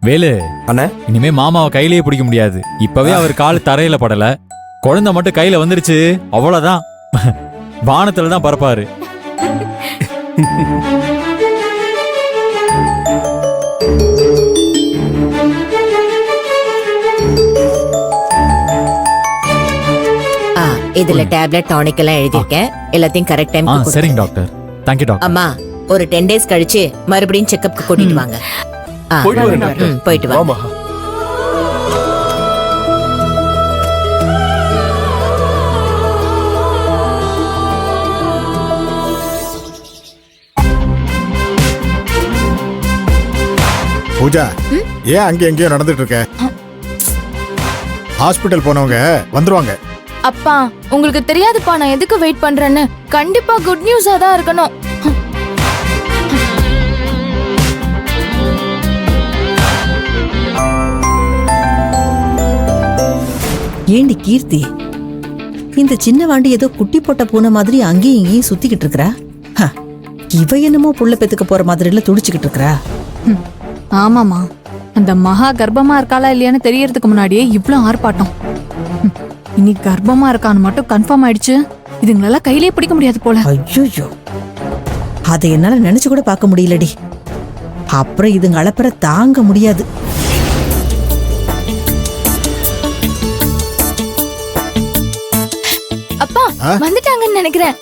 வேலு அண்ணே, இனிமே மாமாவை கையிலேயே பிடிக்க முடியாது. இப்பவே அவர் கால் தரையில படல, குழந்தை மட்டும் கையில வந்துருச்சு, அவ்வளவுதான். வானத்துல தான் பறப்பாரு. இதுல டேப்லெட் டானிக் எல்லாம் எழுதிருக்கேன். எல்லாத்தையும் கரெக்ட் டைம். சரிங்க டாக்டர். Thank you doctor. அம்மா ஒரு 10 days கழிச்சு மறுபடியும் செக்அப்க்கு கூட்டிட்டு வாங்க. போயிட்டு வரேன் டாக்டர். போயிட்டு வாங்க. ஆமா. பூஜா, ஏன் அங்கே எங்கேயோ நடந்துட்டு இருக்க? ஹாஸ்பிட்டல் போனவங்க வந்துருவாங்க. அப்பா உங்களுக்கு தெரியாதுப்பா நான் எதுக்கு வெயிட் பண்றேன்னு. கண்டிப்பா குட் நியூஸா தான் இருக்கணும். ஏண்டி கீர்த்தி, இந்த சின்ன வாண்டி ஏதோ குட்டி போட்ட பூனை மாதிரி அங்கேயும் இங்கேயும் சுத்திக்கிட்டு இருக்கறா. இவ என்னமோ புள்ள பெத்துக்க போற மாதிரி எல்லாம் துடிச்சுக்கிட்டு இருக்கறா. ஆமாமா, அந்த மகா கர்ப்பமா இருக்காளா இல்லையான்னு தெரியறதுக்கு முன்னாடியே இவ்ளோ ஆர்ப்பாட்டம். இனி கர்ப்பமா இருக்கான்னு மட்டும் கன்ஃபார்ம் ஆயிடுச்சு, இதுங்களெல்லாம் கையிலே பிடிக்க முடியாது போல. ஐயோ, அதை என்னால நினைச்சு கூட பார்க்க முடியலடி. அப்புறம் இதுங்க அளப்பற தாங்க முடியாது. அப்பா வந்துட்டாங்கன்னு நினைக்கிறேன்.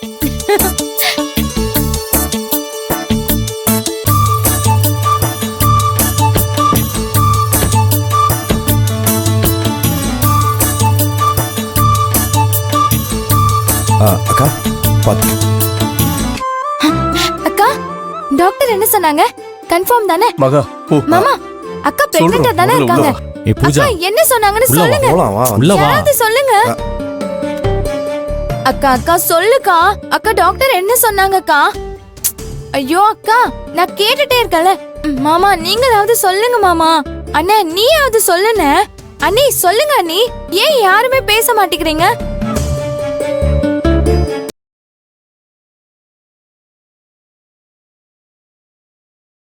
அக்கா பாத்து. அக்கா டாக்டர் என்ன சொன்னாங்க? கன்ஃபார்ம் தானே? மகா ஓ மாமா அக்கா பிரெக்னன்ட்டா தானே இருக்காங்க? ஏ பூஜா, அக்கா என்ன சொன்னாங்கன்னு உள்ள வா, சொல்லுங்க. போலாம் வா. உள்ள வா. யாராவது சொல்லுங்க. அக்கா அக்கா சொல்லுக்கா. அக்கா டாக்டர் என்ன சொன்னாங்கக்கா? ஐயோ அக்கா நான் கேட்டுட்டே இருக்கல. மாமா நீங்களாவது சொல்லுங்க மாமா. அண்ணா நீயாவது சொல்லுன. அண்ணி சொல்லுங்க அண்ணி. ஏன் யாருமே பேச மாட்டேங்கிறீங்க?